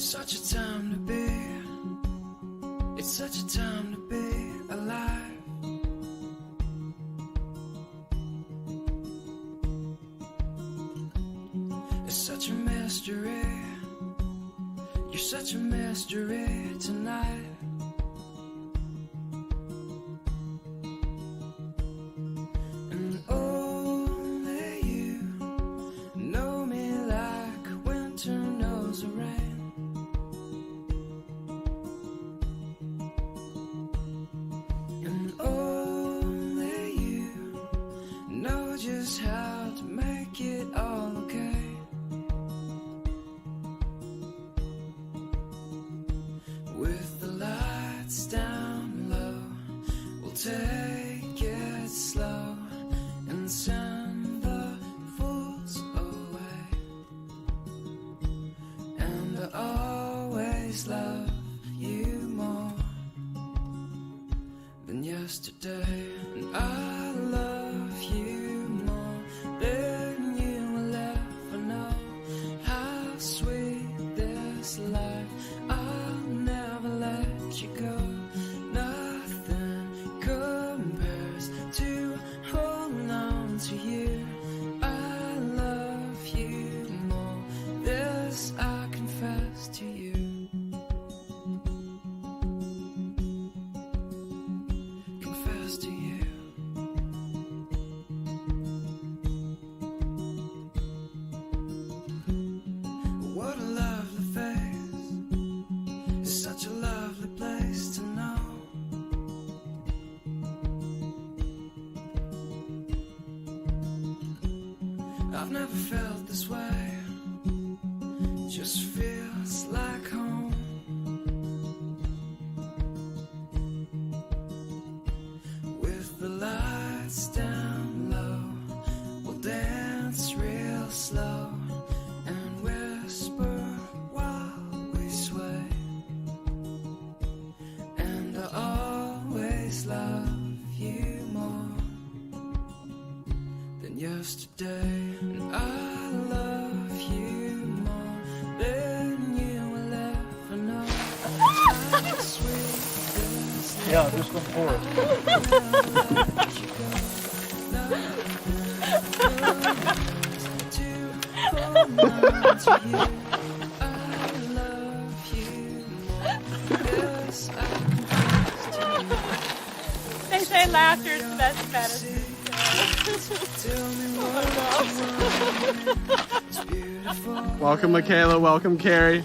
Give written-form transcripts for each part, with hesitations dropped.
such a time to be. It's such a time to be alive. It's such a mystery. You're such a mystery tonight. And only you know me like winter knows the rain. And only you know just how to make it all okay. With the lights down low, we'll take it slow and send the fools away. And I always love you more than yesterday. And I love you more than you will ever know. How sweet this life, I'll never let you go. Nothing compares to holding on to you. I love you more, this I confess to you. Confess to you. What a lovely face. It's such a lovely place to know. I've never felt this way. Just feels like home. With the lights down low, we'll dance real slow and whisper while we sway. And I always love you more than yesterday. And I love you more than you will ever know. How sweet this Yeah, just go forward. They say laughter is the best medicine. Welcome, Michaela. Welcome, Carrie.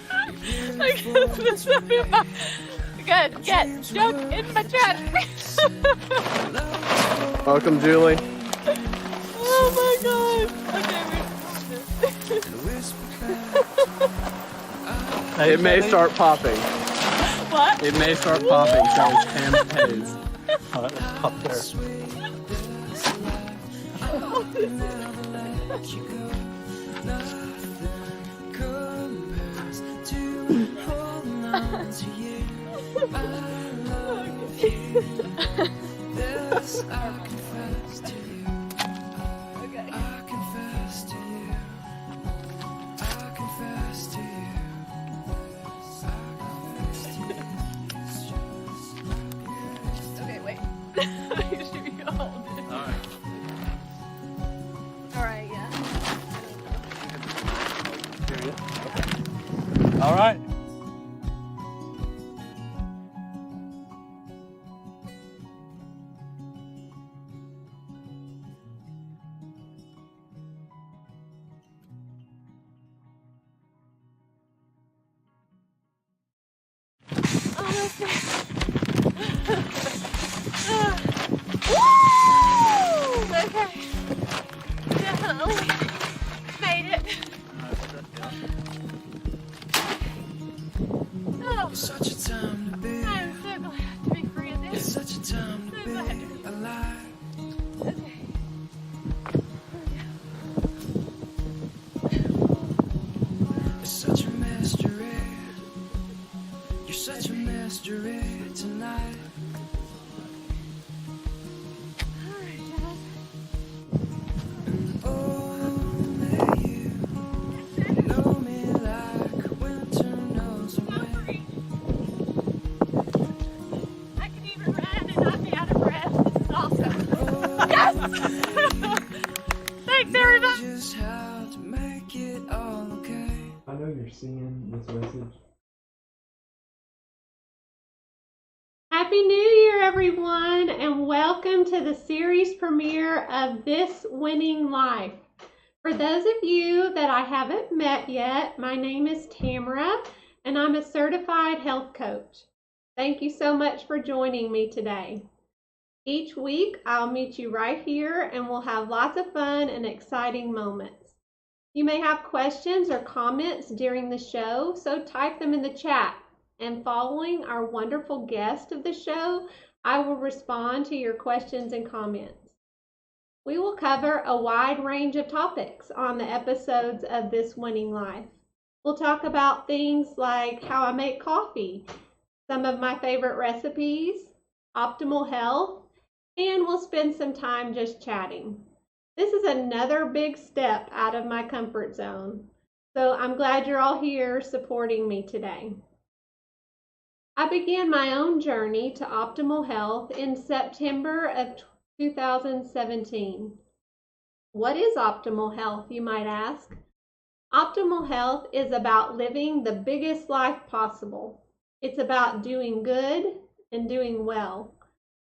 Good, get joke in my chat. Welcome, Julie. Oh my god. Okay, It may start popping. what? It may start popping, so it's Pam Hayes. Up there. This I confess to you. Okay. I confess to you. I confess to you. Okay, wait. Make sure you hold it. Alright, yeah. All right. Woo! Okay. Definitely made it. Oh, Such a time to be. I'm so glad to be free of It's this. such a time to be alive. Okay. It's such a mystery. You're such a mystery tonight. Alright, guys. And only you know me like winter knows you're seeing this message. Happy New Year, everyone, and welcome to the series premiere of This Winning Life. For those of you that I haven't met yet, my name is Tamara, and I'm a certified health coach. Thank you so much for joining me today. Each week, I'll meet you right here, and we'll have lots of fun and exciting moments. You may have questions or comments during the show, so type them in the chat. And following our wonderful guest of the show, I will respond to your questions and comments. We will cover a wide range of topics on the episodes of This Winning Life. We'll talk about things like how I make coffee, some of my favorite recipes, optimal health, and we'll spend some time just chatting. This is another big step out of my comfort zone, so I'm glad you're all here supporting me today. I began my own journey to optimal health in September of 2017. What is optimal health, you might ask? Optimal health is about living the biggest life possible. It's about doing good and doing well.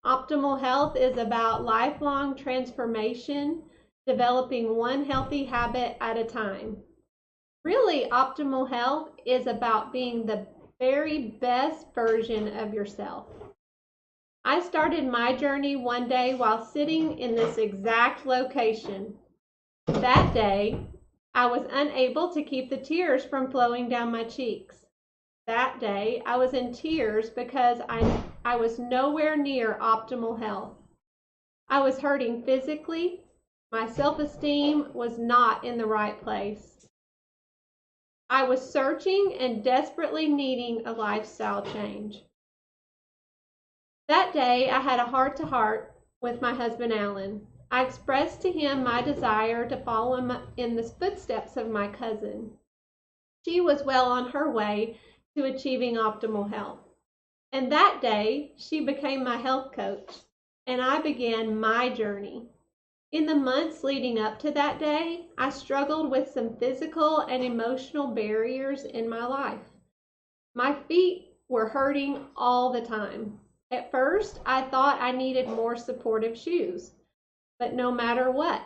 Optimal health is about lifelong transformation, developing one healthy habit at a time. Really, optimal health is about being the very best version of yourself. I started my journey one day while sitting in this exact location. That day, I was unable to keep the tears from flowing down my cheeks. That day, I was in tears because I was nowhere near optimal health. I was hurting physically. My self-esteem was not in the right place. I was searching and desperately needing a lifestyle change. That day, I had a heart-to-heart with my husband, Alan. I expressed to him my desire to follow in the footsteps of my cousin. She was well on her way to achieving optimal health. And that day, she became my health coach, and I began my journey. In the months leading up to that day, I struggled with some physical and emotional barriers in my life. My feet were hurting all the time. At first, I thought I needed more supportive shoes, but no matter what,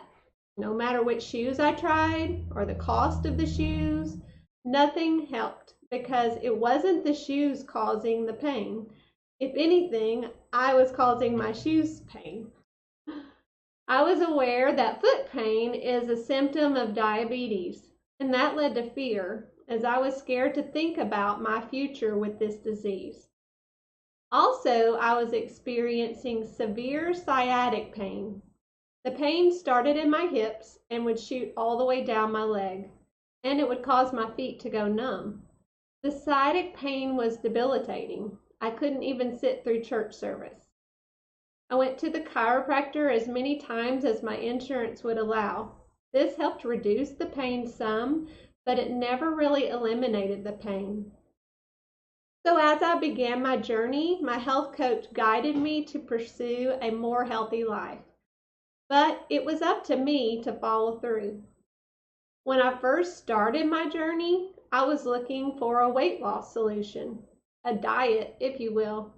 no matter which shoes I tried or the cost of the shoes, nothing helped because it wasn't the shoes causing the pain. If anything, I was causing my shoes pain. I was aware that foot pain is a symptom of diabetes, and that led to fear, as I was scared to think about my future with this disease. Also, I was experiencing severe sciatic pain. The pain started in my hips and would shoot all the way down my leg, and it would cause my feet to go numb. The sciatic pain was debilitating. I couldn't even sit through church service. I went to the chiropractor as many times as my insurance would allow. This helped reduce the pain some, but it never really eliminated the pain. So as I began my journey, my health coach guided me to pursue a more healthy life. But it was up to me to follow through. When I first started my journey, I was looking for a weight loss solution, a diet, if you will.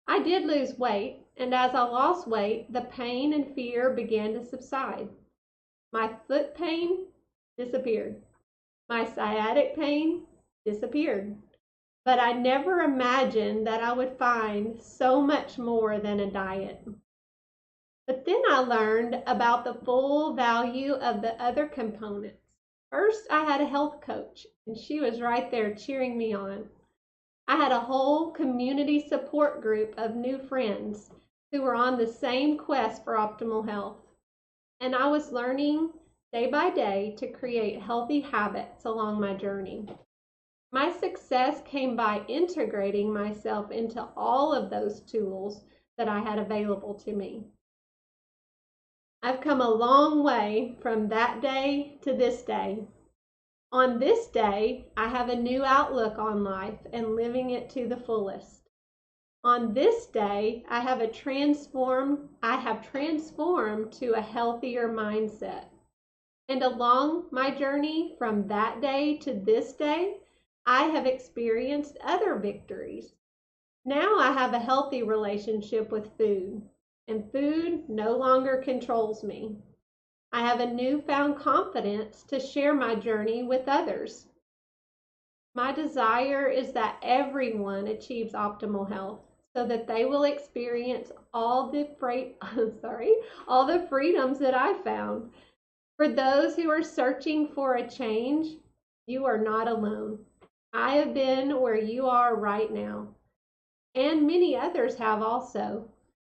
I did lose weight, and as I lost weight, the pain and fear began to subside. My foot pain disappeared. My sciatic pain disappeared. But I never imagined that I would find so much more than a diet. But then I learned about the full value of the other components. First, I had a health coach, and she was right there cheering me on. I had a whole community support group of new friends who were on the same quest for optimal health. And I was learning day by day to create healthy habits along my journey. My success came by integrating myself into all of those tools that I had available to me. I've come a long way from that day to this day. On this day, I have a new outlook on life and living it to the fullest. On this day, I have transformed to a healthier mindset. And along my journey from that day to this day, I have experienced other victories. Now I have a healthy relationship with food, and food no longer controls me. I have a newfound confidence to share my journey with others. My desire is that everyone achieves optimal health so that they will experience all the all the freedoms that I found. For those who are searching for a change, you are not alone. I have been where you are right now, and many others have also.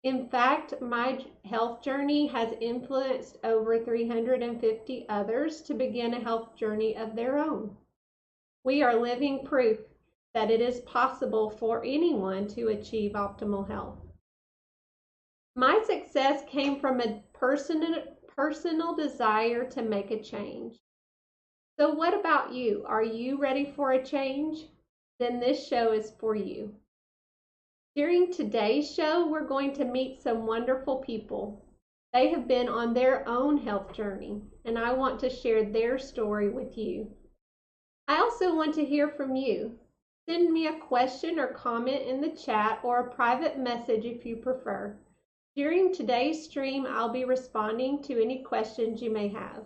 In fact, my health journey has influenced over 350 others to begin a health journey of their own. We are living proof that it is possible for anyone to achieve optimal health. My success came from a personal desire to make a change. So what about you? Are you ready for a change? Then this show is for you. During today's show, we're going to meet some wonderful people. They have been on their own health journey, and I want to share their story with you. I also want to hear from you. Send me a question or comment in the chat or a private message if you prefer. During today's stream, I'll be responding to any questions you may have.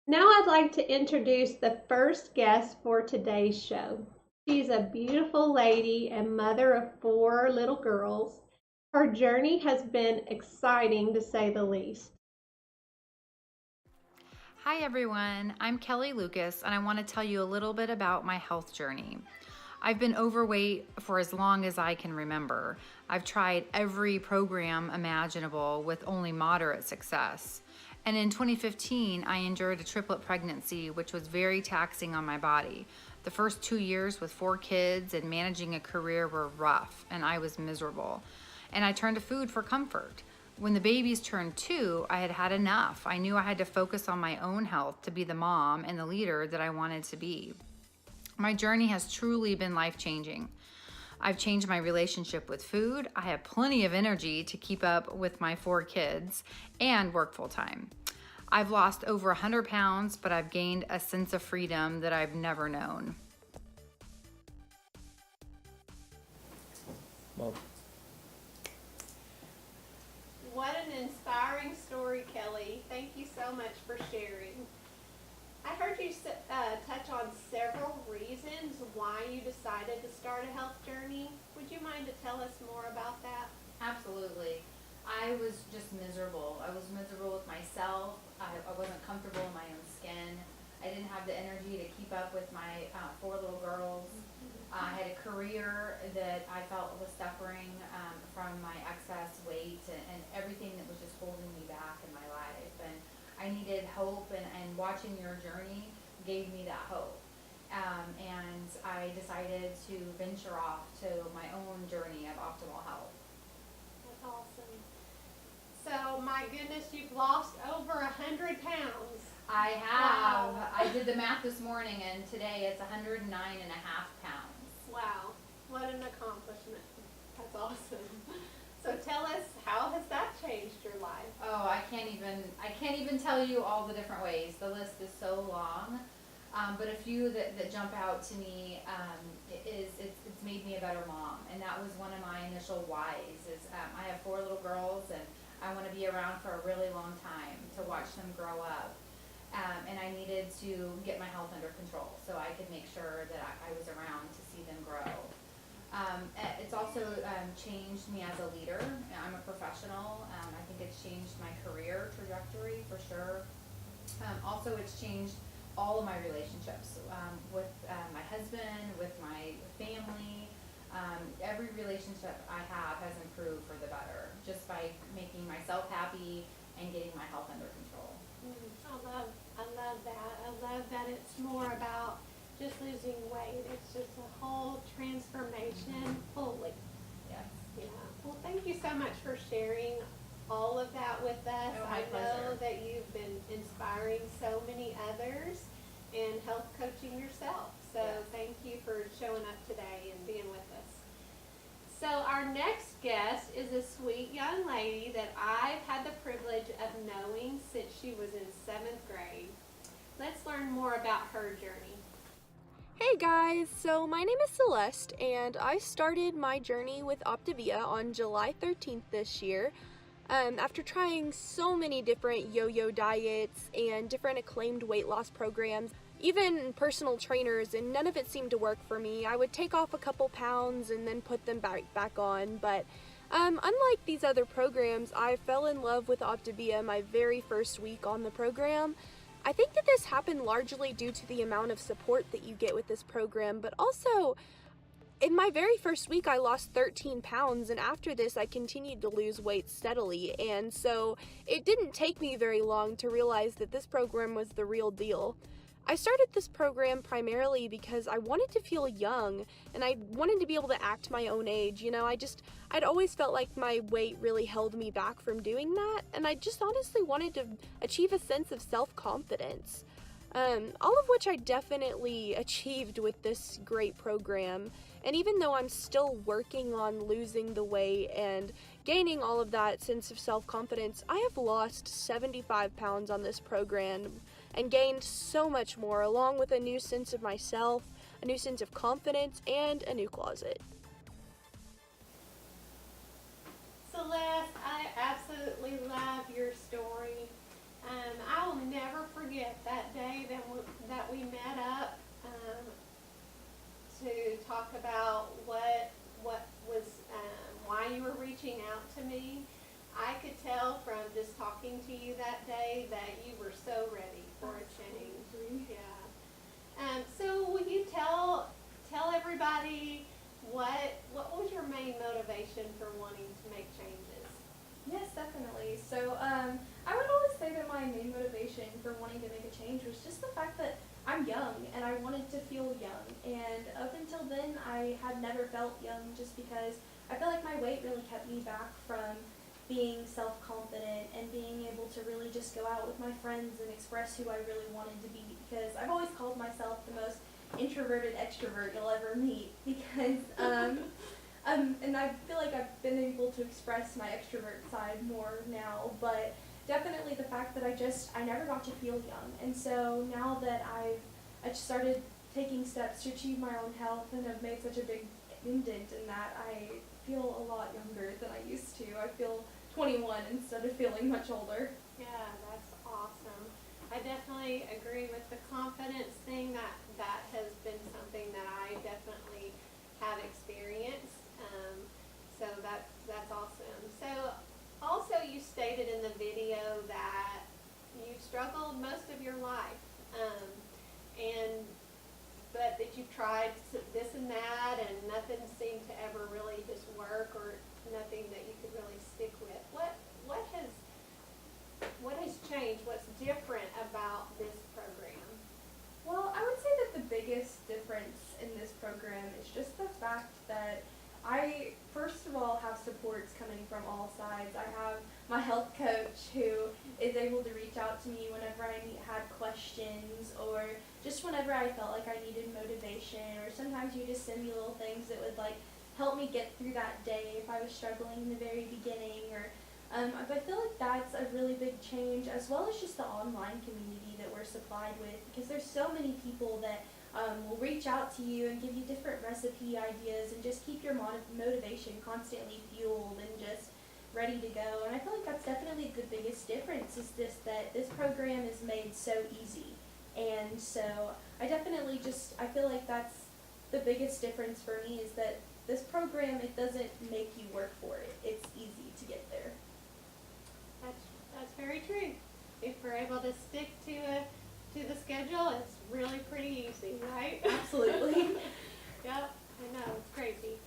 Now I'd like to introduce the first guest for today's show. She's a beautiful lady and mother of 4 little girls. Her journey has been exciting to say the least. Hi everyone, I'm Kelly Lucas and I want to tell you a little bit about my health journey. I've been overweight for as long as I can remember. I've tried every program imaginable with only moderate success. And in 2015, I endured a triplet pregnancy, which was very taxing on my body. The first 2 years with 4 kids and managing a career were rough, and I was miserable. And I turned to food for comfort. When the babies turned 2, I had had enough. I knew I had to focus on my own health to be the mom and the leader that I wanted to be. My journey has truly been life-changing. I've changed my relationship with food. I have plenty of energy to keep up with my 4 kids and work full-time. I've lost over 100 pounds, but I've gained a sense of freedom that I've never known. Well, What an inspiring story, Kelly. Thank you so much for sharing. I heard you touch on several reasons why you decided to start a health journey. Would you mind to tell us more about that? Absolutely. I was just miserable. I was miserable with myself. I wasn't comfortable in my own skin. I didn't have the energy to keep up with my 4 little girls. I had a career that I felt was suffering from my excess weight and everything that was just holding me back in my life. And I needed hope, and watching your journey gave me that hope. And I decided to venture off to my own journey of optimal health. That's awesome. So, my goodness, you've lost over 100 pounds. I have. Wow. I did the math this morning, and today it's 109.5 pounds. Wow, what an accomplishment. That's awesome. So tell us, how has that changed your life? Oh, I can't even tell you all the different ways. The list is so long. But a few that jump out to me it's made me a better mom, and that was one of my initial whys. I have 4 little girls, and I want to be around for a really long time to watch them grow up. And I needed to get my health under control so I could make sure that I was around to see them grow. It's also changed me as a leader. I'm a professional. I think it's changed my career trajectory for sure. Also, it's changed all of my relationships with my husband, with my family. Every relationship I have has improved for the better just by making myself happy and getting my health under control. I love that. I love that it's more about just losing weight. It's just a whole transformation fully. Yes. Yeah. Well, thank you so much for sharing all of that with us. Oh, my I know pleasure. that you've been inspiring so many others and health coaching yourself. So Yes. thank you for showing up today and being with us. So our our next guest is a sweet young lady that I've had the privilege of knowing since she was in 7th grade. Let's learn more about her journey. Hey guys, so my name is Celeste and I started my journey with Optavia on July 13th this year. After trying so many different yo-yo diets and different acclaimed weight loss programs, even personal trainers, and none of it seemed to work for me. I would take off a couple pounds and then put them back on, but unlike these other programs, I fell in love with Optavia my very first week on the program. I think that this happened largely due to the amount of support that you get with this program, but also in my very first week I lost 13 pounds, and after this I continued to lose weight steadily, and so it didn't take me very long to realize that this program was the real deal. I started this program primarily because I wanted to feel young and I wanted to be able to act my own age. You know, I'd always felt like my weight really held me back from doing that, and I just honestly wanted to achieve a sense of self-confidence. All of which I definitely achieved with this great program. And even though I'm still working on losing the weight and gaining all of that sense of self-confidence, I have lost 75 pounds on this program and gained so much more, along with a new sense of myself, a new sense of confidence, and a new closet. Celeste, I absolutely love your story. I will never forget that day that we met up to talk about what was why you were reaching out to me. I could tell from just talking to you that day that you were so ready for a change. Yeah. So will you tell everybody what was your main motivation for wanting to make changes? Yes, definitely. So I would always say that my main motivation for wanting to make a change was just the fact that I'm young and I wanted to feel young. And up until then, I had never felt young just because I feel like my weight really kept me back from being self-confident and being able to really just go out with my friends and express who I really wanted to be, because I've always called myself the most introverted extrovert you'll ever meet, because and I feel like I've been able to express my extrovert side more now, but definitely the fact that I never got to feel young. And so now that I've started taking steps to achieve my own health and have made such a big indent in that, I feel a lot younger than I used to. I feel 21 instead of feeling much older. Yeah, that's awesome. I definitely agree with the confidence thing. That has been something that I definitely have experienced. So that's awesome. So also you stated in the video that you struggled most of your life, but that you've tried this and that, and nothing seemed to ever really just work, or nothing that you could really stick with. What has changed? What's different about this program? Well, I would say that the biggest difference in this program is just the fact that I, first of all, have supports coming from all sides. I have my health coach who is able to reach out to me whenever I had questions, or just whenever I felt like I needed motivation, or sometimes you just send me little things that would like help me get through that day if I was struggling in the very beginning. Or I feel like that's a really big change, as well as just the online community that we're supplied with, because there's so many people that will reach out to you and give you different recipe ideas and just keep your motivation constantly fueled and just ready to go. And I feel like that's definitely the biggest difference, is that this program is made so easy. And so I feel like that's the biggest difference for me, is that this program, it doesn't make you work for it. It's easy to get there. That's very true. If we're able to stick to the schedule, it's really pretty easy, right? Absolutely. Yep, I know, it's crazy.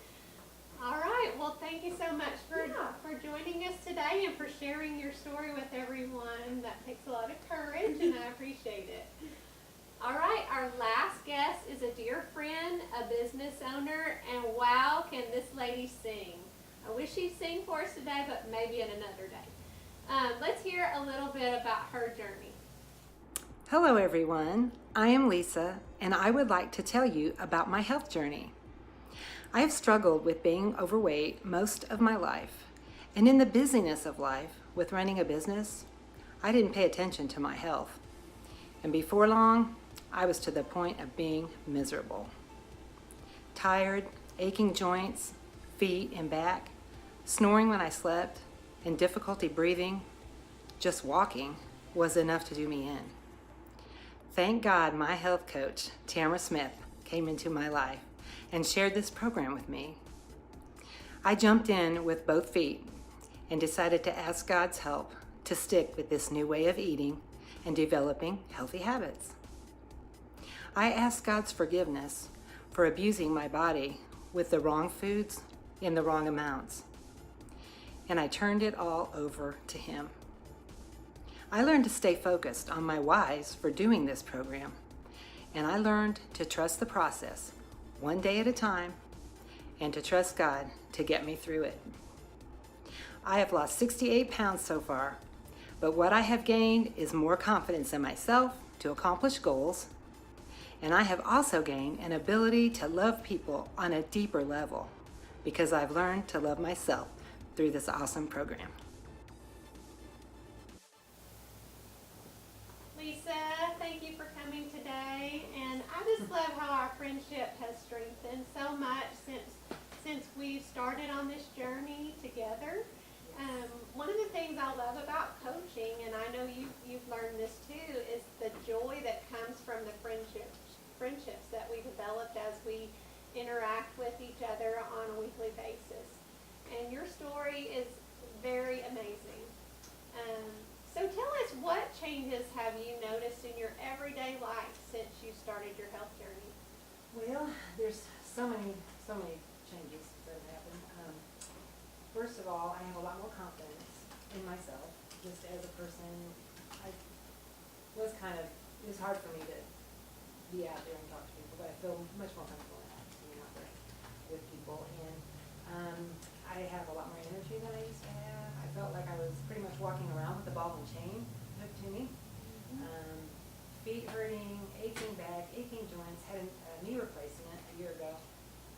All right, well, thank you so much for joining us today and for sharing your story with everyone. That takes a lot of courage, and I appreciate it. All right, our last guest is a dear friend, a business owner, and wow, can this lady sing. I wish she'd sing for us today, but maybe at another day. Let's hear a little bit about her journey. Hello everyone, I am Lisa and I would like to tell you about my health journey. I have struggled with being overweight most of my life, and in the busyness of life with running a business, I didn't pay attention to my health. And before long, I was to the point of being miserable. Tired, aching joints, feet and back, snoring when I slept, and difficulty breathing, just walking was enough to do me in. Thank God my health coach, Tamara Smith, came into my life and shared this program with me. I jumped in with both feet and decided to ask God's help to stick with this new way of eating and developing healthy habits. I asked God's forgiveness for abusing my body with the wrong foods in the wrong amounts, and I turned it all over to Him. I learned to stay focused on my whys for doing this program, and I learned to trust the process one day at a time and to trust God to get me through it. I have lost 68 pounds so far, but what I have gained is more confidence in myself to accomplish goals, and I have also gained an ability to love people on a deeper level because I've learned to love myself through this awesome program. Lisa, thank you for coming today, and I just love how our friendship has strengthened so much since we started on this journey together. One of the things I love about coaching, and I know you've learned this too, is the joy that comes from the friendships that we developed as we interact with each other on a weekly basis. And your story is very amazing. So tell us, what changes have you noticed in your everyday life since you started your health journey? Well, there's so many changes that have happened. First of all, I have a lot more confidence in myself. Just as a person, it was hard for me to be out there and talk to people, but I feel much more comfortable now being out there with people. And I have a lot more energy than I used to have. I felt like I was pretty much walking around with a ball and chain hooked to me. Feet hurting, aching back, aching joints. Had a knee replacement a year ago,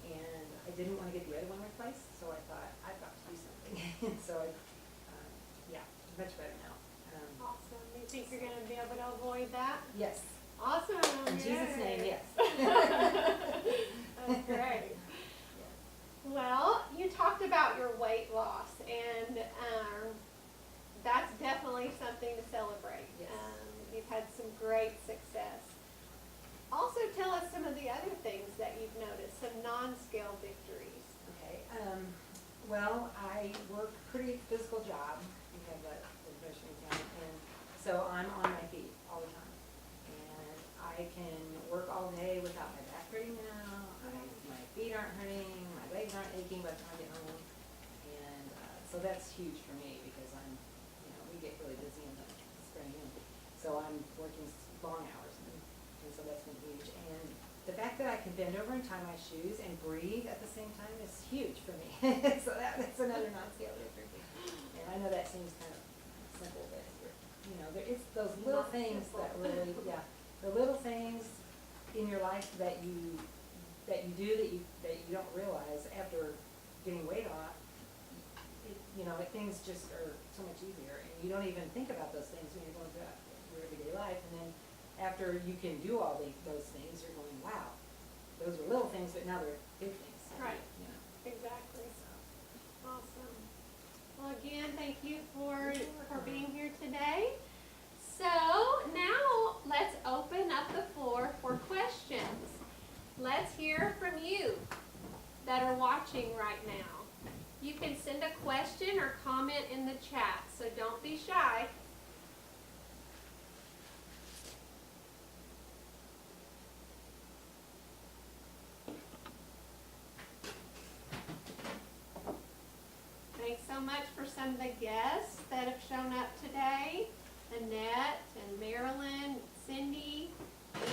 and I didn't want to get the other one replaced, so I thought I've got to do something. And so much better now. Awesome. Do you think you're going to be able to avoid that? Yes. Awesome. In Jesus' name, yes. That's great. Well, you talked about your weight loss, and that's definitely something to celebrate. Yes. You've had some great success. Also, tell us some of the other things that you've noticed, some non-scale victories. Okay. Well, I work a pretty physical job. We have that in Michigan County, and so I'm on my feet all the time. And I can work all day without my back hurting now. My feet aren't hurting, my legs aren't aching by the time I get home. And so that's huge for me because we get really busy in the spring. And so I'm working long hours, and so that's been huge. And the fact that I can bend over and tie my shoes and breathe at the same time is huge for me. So that's another non-scale victory. And I know that seems kind of simple, but it's those little things that really, the little things in your life that you do that you don't realize after getting weight off. Things just are so much easier, and you don't even think about those things when you're going through your everyday life. And then after you can do all those things, you're going, wow, those were little things, but now they're big things. Right. Exactly. Awesome. Well, again, thank you for being here today. So now let's open up the floor for questions. Let's hear from you that are watching right now. You can send a question or comment in the chat, so don't be shy. Thanks so much for some of the guests that have shown up today. Annette and Marilyn, Cindy,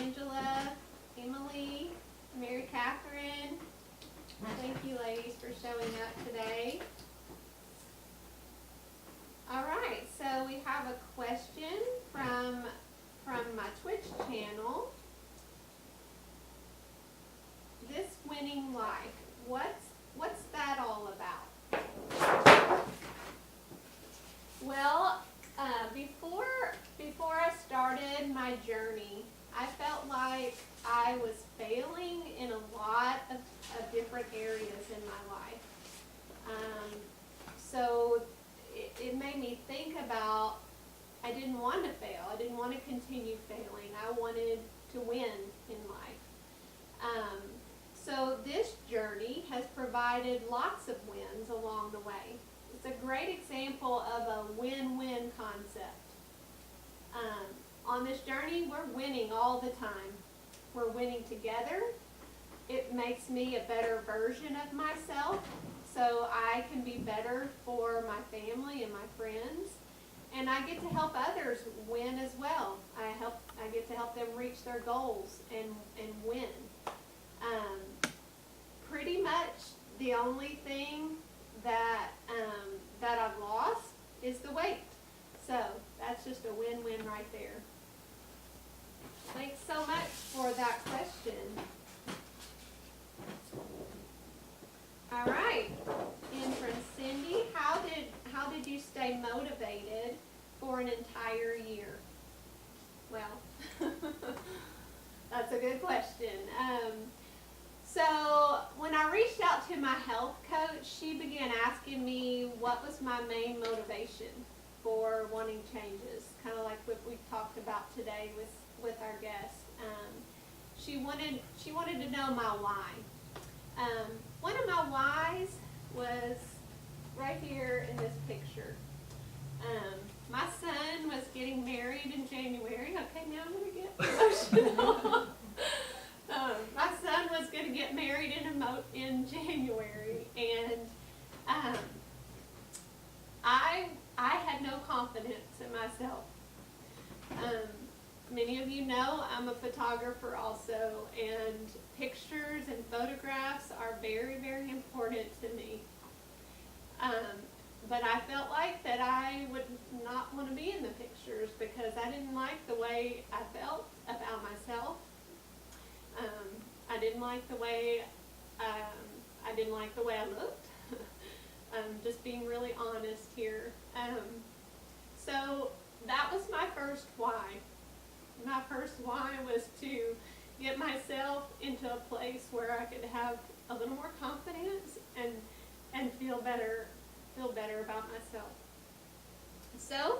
Angela, Emily, Mary Catherine. Thank you, ladies, for showing up today. All right, so we have a question from my Twitch channel. This winning life, what's that all about? Well, before I started my journey, I felt like I was failing in a lot of different areas in my life. So it made me think about, I didn't want to fail. I didn't want to continue failing. I wanted to win in life. So this journey has provided lots of wins along the way. It's a great example of a win-win concept. On this journey, we're winning all the time. We're winning together. It makes me a better version of myself, so I can be better for my family and my friends. And I get to help others win as well. I get to help them reach their goals and win. Pretty much the only thing that I've lost is the weight. So that's just a win-win right there. Thanks so much for that question. All right, and from Cindy, how did you stay motivated for an entire year? Well, that's a good question. So when I reached out to my health coach, she began asking me what was my main motivation for wanting changes, kind of like what we talked about today with our guest. She wanted to know my why. One of my whys was right here in this picture. My son was getting married in January. Okay, now I'm going to get emotional. My son was going to get married in January, and I had no confidence in myself. Many of you know I'm a photographer also, and pictures and photographs are very, very important to me. But I felt like that I would not want to be in the pictures because I didn't like the way I felt about myself. I didn't like the way I looked. Just being really honest here. So that was my first why. My first why was to get myself into a place where I could have a little more confidence and feel better about myself. So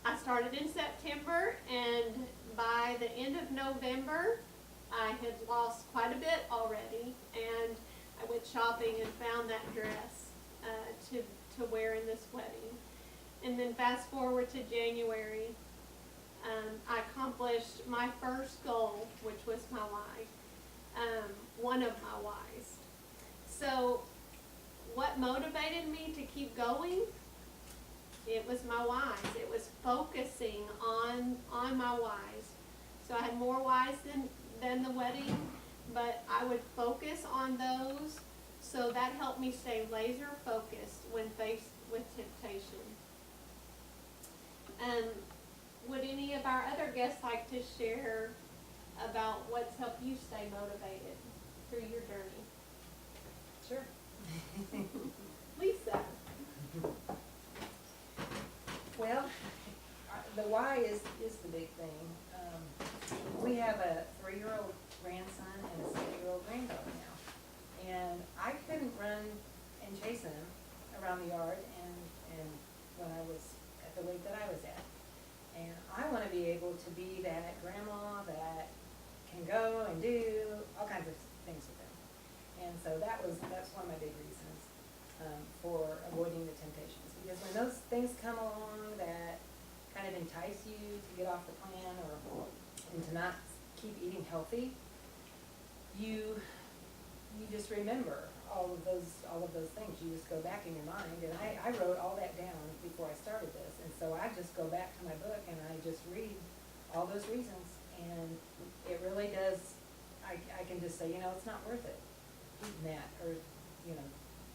I started in September, and by the end of November I had lost quite a bit already, and I went shopping and found that dress to wear in this wedding. And then fast forward to January, I accomplished my first goal, which was my why, one of my whys. So what motivated me to keep going? It was my whys. It was focusing on my whys. So I had more whys than the wedding, but I would focus on those, so that helped me stay laser focused when faced with temptation. Would any of our other guests like to share about what's helped you stay motivated through your journey? Sure. Lisa. Well, the why is the big thing. We have a 3-year-old grandson and a 6-year-old granddaughter now. And I couldn't run and chase them around the yard and when I was at the weight that I was at. And I want to be able to be that grandma that can go and do all kinds of things with them. And so that's one of my big reasons for avoiding the temptations. Because when those things come along that kind of entice you to get off the plan and to not keep eating healthy, you just remember all of those things. You just go back in your mind, and I wrote all that down before I started this, and so I just go back to my book and I just read all those reasons, and it really does. I can just say, it's not worth it eating that, or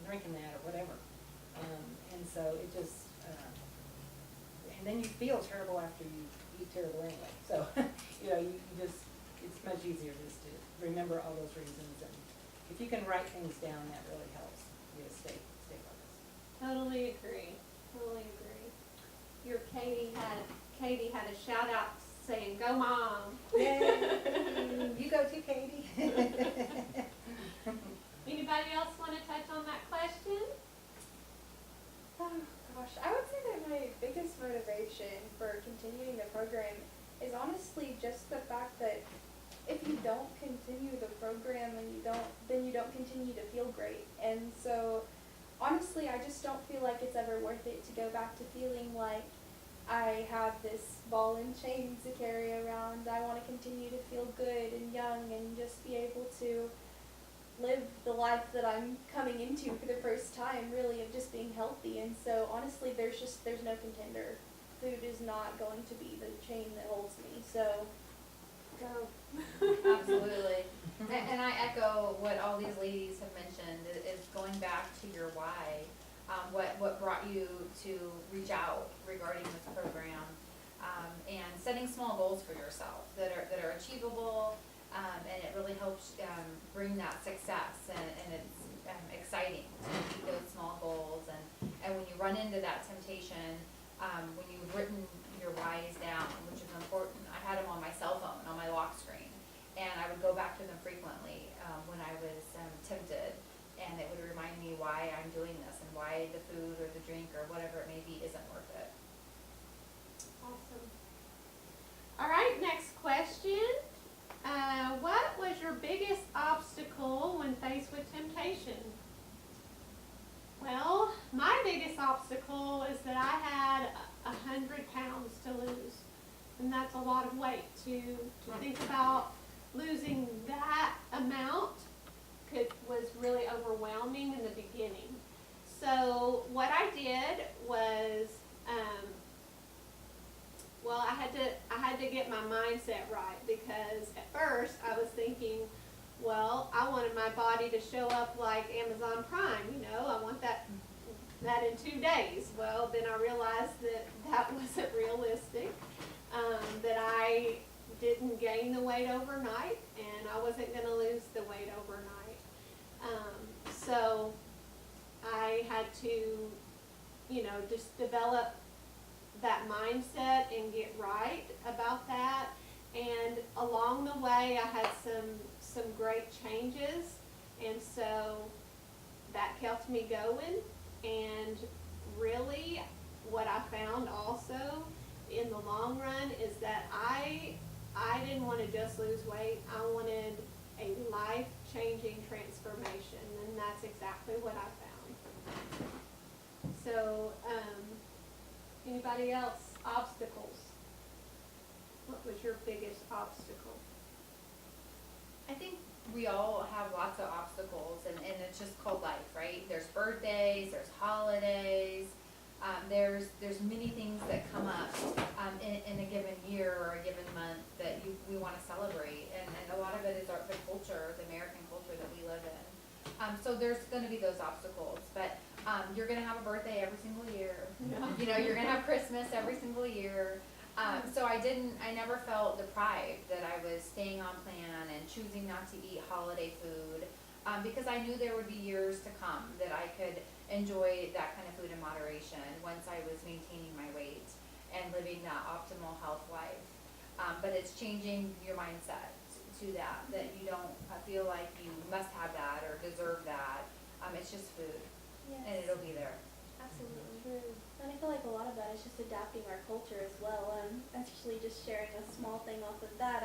drinking that, or whatever, and so it just and then you feel terrible after you eat terrible anyway. So you just it's much easier just to remember all those reasons if you can write things down, that really helps you to stay focused. Totally agree. Totally agree. Your Katie had a shout out saying, "Go Mom." Yay! You go too, Katie. Anybody else want to touch on that question? Oh gosh, I would say that my biggest motivation for continuing the program is honestly just the fact that if you don't continue the program then you don't continue to feel great. And so honestly, I just don't feel like it's ever worth it to go back to feeling like I have this ball and chain to carry around. I want to continue to feel good and young and just be able to live the life that I'm coming into for the first time, really, of just being healthy. And so honestly, there's no contender. Food is not going to be the chain that holds me. So go. Absolutely. And I echo what all these ladies have mentioned, is going back to your why. What brought you to reach out regarding this program, and setting small goals for yourself that are achievable, and it really helps bring that success, and it's exciting to meet those small goals. And when you run into that temptation, when you've written your whys down, which is important, I had them on my cell phone, on my lock screen, and I would go back to them frequently when I was tempted, and it would remind me why I'm doing this and why the food or the drink or whatever it may be isn't worth it. Awesome. All right, next question. What was your biggest obstacle when faced with temptation? Well, my biggest obstacle is that I had 100 pounds to lose, and that's a lot of weight. To think about losing that amount was really overwhelming in the beginning. So what I did was, well, I had to get my mindset right, because at first I was thinking, well, I wanted my body to show up like Amazon Prime, I want that in 2 days. Well, then I realized that wasn't realistic, that I didn't gain the weight overnight, and I wasn't going to lose the weight overnight. So I had to, just develop that mindset and get right about that. And along the way, I had some great changes, and so that kept me going. And really, what I found also in the long run is that I didn't want to just lose weight. I wanted a life-changing transformation, and that's exactly what I found. So, anybody else? Obstacles. What was your biggest obstacle? I think we all have lots of obstacles, and it's just called life, right? There's birthdays, there's holidays, there's many things that come up in a given year or a given month that we want to celebrate, and a lot of it is the culture, the American culture that we live in. So there's going to be those obstacles, but you're going to have a birthday every single year. Yeah. You're going to have Christmas every single year. So I never felt deprived that I was staying on plan and choosing not to eat holiday food, because I knew there would be years to come that I could enjoy that kind of food in moderation once I was maintaining my weight and living that optimal health life. But it's changing your mindset to that you don't feel like you must have that or deserve that. It's just food, Yes. and it'll be there. Absolutely true. And I feel like a lot of that is just adapting our culture as well. Actually, just sharing a small thing off of that.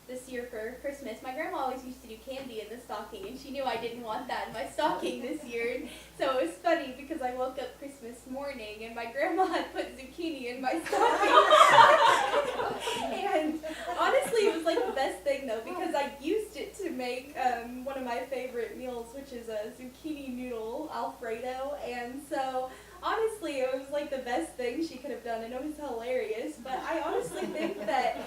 This year for Christmas, my grandma always used to do candy in the stocking, and she knew I didn't want that in my stocking this year. And so it was funny because I woke up Christmas morning and my grandma had put zucchini in my stocking. And honestly, it was like the best thing though, because I used it to make one of my favorite meals, which is a zucchini noodle Alfredo. And so honestly, it was like the best thing she could have done, and it was hilarious. But I honestly think that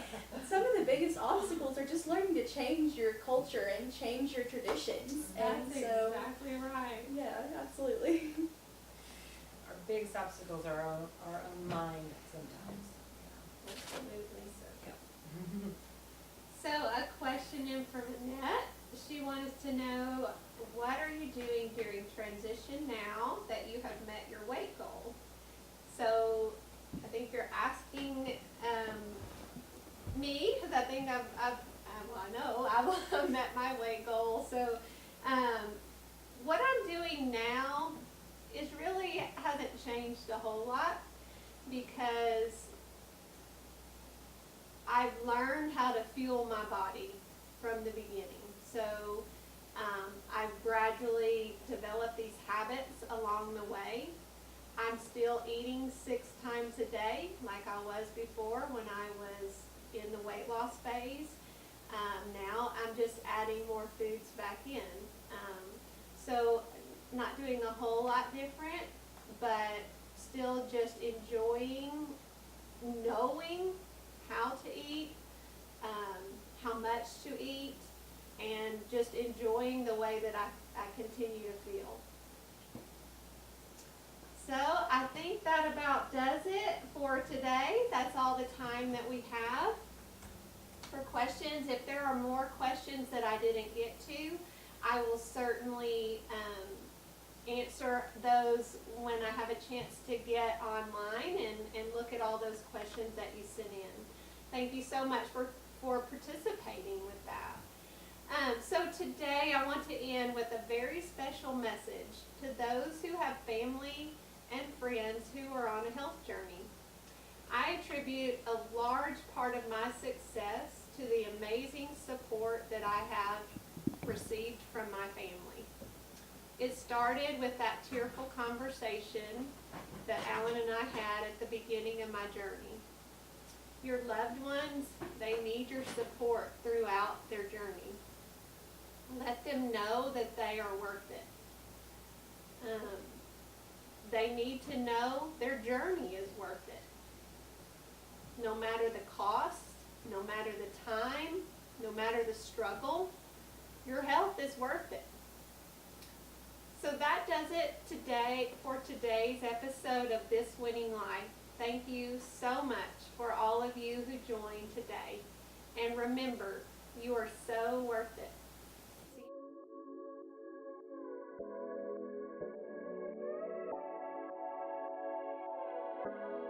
some of the biggest obstacles are just learning to change your culture and change your traditions. That's and so, exactly right. yeah, absolutely. Our biggest obstacles are our own mind sometimes. Absolutely. Yeah. So a question in from Annette. she wanted to know, what are you doing during transition now that you have met your weight goal? So I think you're asking me, because I think well, I know I've met my weight goal. So what I'm doing now is really hasn't changed a whole lot, because I've learned how to fuel my body from the beginning. So I've gradually developed these habits along the way. I'm still eating 6 times a day like I was before when I was in the weight loss phase. Now I'm just adding more foods back in. So not doing a whole lot different, but still just enjoying knowing how to eat, how much to eat, and just enjoying the way that I continue to feel. So I think that about does it for today. That's all the time that we have for questions. If there are more questions that I didn't get to, I will certainly answer those when I have a chance to get online and look at all those questions that you sent in. Thank you so much for participating with that. So today I want to end with a very special message to those who have family and friends who are on a health journey. I attribute a large part of my success to the amazing support that I have received from my family. It started with that tearful conversation that Alan and I had at the beginning of my journey. Your loved ones, they need your support throughout their journey. Let them know that they are worth it. They need to know their journey is worth it. No matter the cost, no matter the time, no matter the struggle, your health is worth it. So that does it today for today's episode of This Winning Life. Thank you so much for all of you who joined today. And remember, you are so worth it. See you.